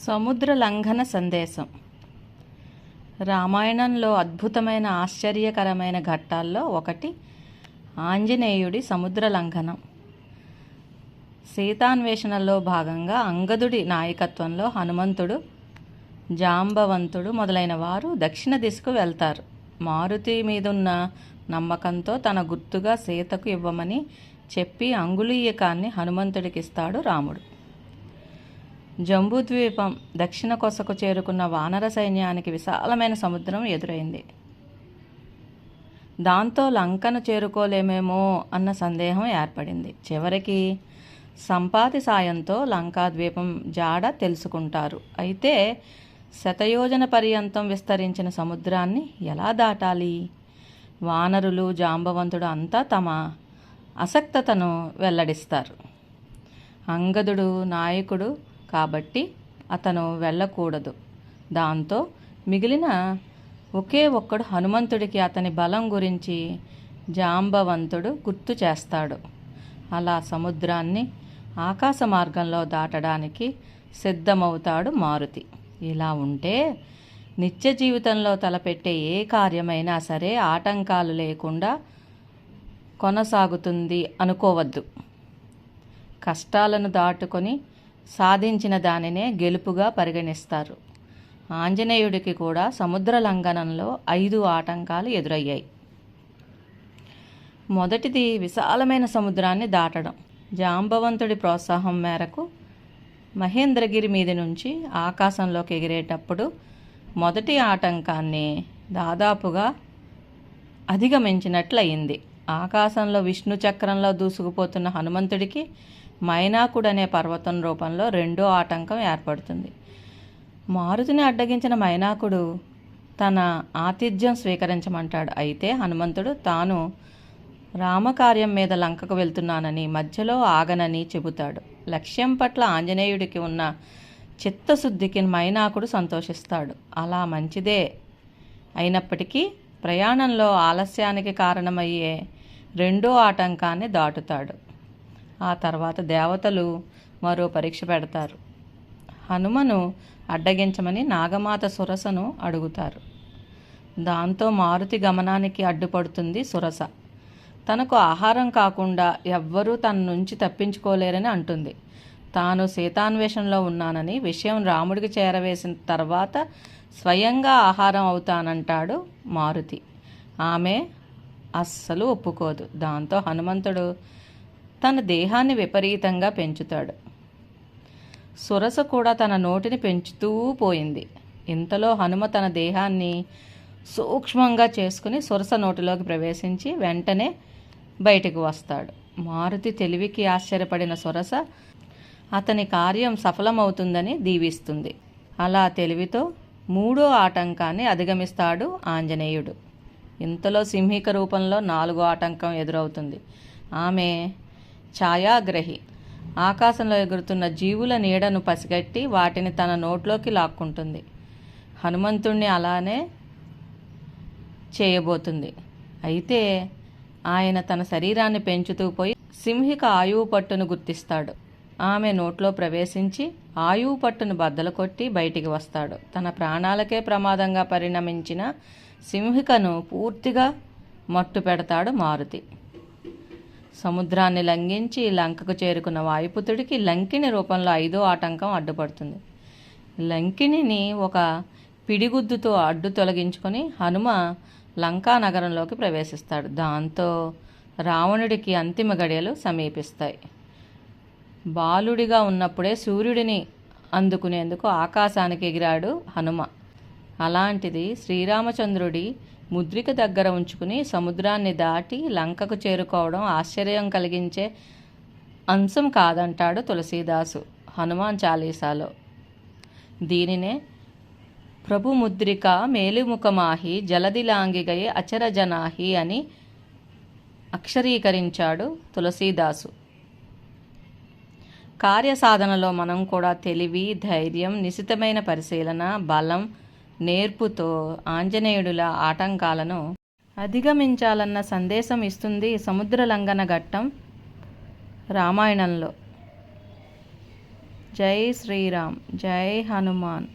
సముద్ర లంఘన సందేశం. రామాయణంలో అద్భుతమైన ఆశ్చర్యకరమైన ఘట్టాల్లో ఒకటి ఆంజనేయుడి సముద్ర లంఘనం. సీతాన్వేషణలో భాగంగా అంగదుడి నాయకత్వంలో హనుమంతుడు, జాంబవంతుడు మొదలైన వారు దక్షిణ దిశకు వెళ్తారు. మారుతి మీదున్న నమ్మకంతో తన గుర్తుగా సీతకు ఇవ్వమని చెప్పి అంగుళీయకాన్ని హనుమంతుడికిస్తాడు రాముడు. జంబూద్వీపం దక్షిణ కొసకు చేరుకున్న వానర సైన్యానికి విశాలమైన సముద్రం ఎదురైంది. దాంతో లంకను చేరుకోలేమేమో అన్న సందేహం ఏర్పడింది. చివరికి సంపాతి సాయంతో లంకాద్వీపం జాడ తెలుసుకుంటారు. అయితే శతయోజన పర్యంతం విస్తరించిన సముద్రాన్ని ఎలా దాటాలి? వానరులు, జాంబవంతుడు అంతా తమ అసక్తతను వెల్లడిస్తారు. అంగదుడు నాయకుడు కాబట్టి అతను వెళ్ళకూడదు. దాంతో మిగిలిన ఒకే ఒక్కడు హనుమంతుడికి అతని బలం గురించి జాంబవంతుడు గుర్తు చేస్తాడు. అలా సముద్రాన్ని ఆకాశ మార్గంలో దాటడానికి సిద్ధమవుతాడు మారుతి. ఇలా ఉంటే నిత్య జీవితంలో తలపెట్టే ఏ కార్యమైనా సరే ఆటంకాలు లేకుండా కొనసాగుతుంది అనుకోవద్దు. కష్టాలను దాటుకొని సాధించిన దానినే గెలుపుగా పరిగణిస్తారు. ఆంజనేయుడికి కూడా సముద్ర లంఘనంలో 5 ఆటంకాలు ఎదురయ్యాయి. మొదటిది విశాలమైన సముద్రాన్ని దాటడం. జాంబవంతుడి ప్రోత్సాహం మేరకు మహేంద్రగిరి మీది నుంచి ఆకాశంలోకి ఎగిరేటప్పుడు మొదటి ఆటంకాన్ని దాదాపుగా అధిగమించినట్లయింది. ఆకాశంలో విష్ణు చక్రంలో దూసుకుపోతున్న హనుమంతుడికి మైనాకుడనే పర్వతం రూపంలో రెండో ఆటంకం ఏర్పడుతుంది. మారుతిని అడ్డగించిన మైనాకుడు తన ఆతిథ్యం స్వీకరించమంటాడు. అయితే హనుమంతుడు తాను రామకార్యం మీద లంకకు వెళ్తున్నానని, మధ్యలో ఆగనని చెబుతాడు. లక్ష్యం పట్ల ఆంజనేయుడికి ఉన్న చిత్తశుద్ధికి మైనాకుడు సంతోషిస్తాడు. అలా మంచిదే అయినప్పటికీ ప్రయాణంలో ఆలస్యానికి కారణమయ్యే రెండో ఆటంకాన్ని దాటుతాడు. ఆ తర్వాత దేవతలు మరో పరీక్ష పెడతారు. హనుమను అడ్డగించమని నాగమాత సురసను అడుగుతారు. దాంతో మారుతి గమనానికి అడ్డుపడుతుంది సురస. తనకు ఆహారం కాకుండా ఎవ్వరూ తన నుంచి తప్పించుకోలేరని అంటుంది. తాను సీతాన్వేషణలో ఉన్నానని విషయం రాముడికి చేరవేసిన తర్వాత స్వయంగా ఆహారం అవుతానంటాడు మారుతి. ఆమె అస్సలు ఒప్పుకోదు. దాంతో హనుమంతుడు తన దేహాన్ని విపరీతంగా పెంచుతాడు. సురస కూడా తన నోటిని పెంచుతూ పోయింది. ఇంతలో హనుమ తన దేహాన్ని సూక్ష్మంగా చేసుకుని సురస నోటిలోకి ప్రవేశించి వెంటనే బయటకు వస్తాడు. మారుతి తెలివికి ఆశ్చర్యపడిన సురస అతని కార్యం సఫలమవుతుందని దీవిస్తుంది. అలా తెలివితో 3వ ఆటంకాన్ని అధిగమిస్తాడు ఆంజనేయుడు. ఇంతలో సింహిక రూపంలో 4వ ఆటంకం ఎదురవుతుంది. ఆమె ఛాయాగ్రహి. ఆకాశంలో ఎగురుతున్న జీవుల నీడను పసిగట్టి వాటిని తన నోట్లోకి లాక్కుంటుంది. హనుమంతుణ్ణి అలానే చేయబోతుంది. అయితే ఆయన తన శరీరాన్ని పెంచుతూ పోయి సింహిక ఆయువు పట్టును గుర్తిస్తాడు. ఆమె నోట్లో ప్రవేశించి ఆయువు పట్టును బద్దలు కొట్టి బయటికి వస్తాడు. తన ప్రాణాలకే ప్రమాదంగా పరిణమించిన సింహికను పూర్తిగా మట్టు పెడతాడు మారుతి. సముద్రాన్ని లంఘించి లంకకు చేరుకున్న వాయుపుత్రుడికి లంకిని రూపంలో 5వ ఆటంకం అడ్డుపడుతుంది. లంకిణిని ఒక పిడిగుద్దుతో అడ్డు తొలగించుకొని హనుమ లంకా నగరంలోకి ప్రవేశిస్తాడు. దాంతో రావణుడికి అంతిమ గడియలు సమీపిస్తాయి. బాలుడిగా ఉన్నప్పుడే సూర్యుడిని అందుకునేందుకు ఆకాశానికి ఎగిరాడు హనుమ. అలాంటిది శ్రీరామచంద్రుడి ముద్రిక దగ్గర ఉంచుకుని సముద్రాన్ని దాటి లంకకు చేరుకోవడం ఆశ్చర్యం కలిగించే అంశం కాదంటాడు తులసీదాసు హనుమాన్ చాలీసాలో. దీనినే ప్రభు ముద్రిక మేలుముఖమాహి జలదిలాంగిగై అచరజనాహి అని అక్షరీకరించాడు తులసీదాసు. కార్యసాధనలో మనం కూడా తెలివి, ధైర్యం, నిశితమైన పరిశీలన, బలం, నేర్పుతో ఆంజనేయుడుల ఆటంకాలను అధిగమించాలన్న సందేశం ఇస్తుంది సముద్ర లంఘన ఘట్టం రామాయణంలో. జై శ్రీరామ్, జై హనుమాన్.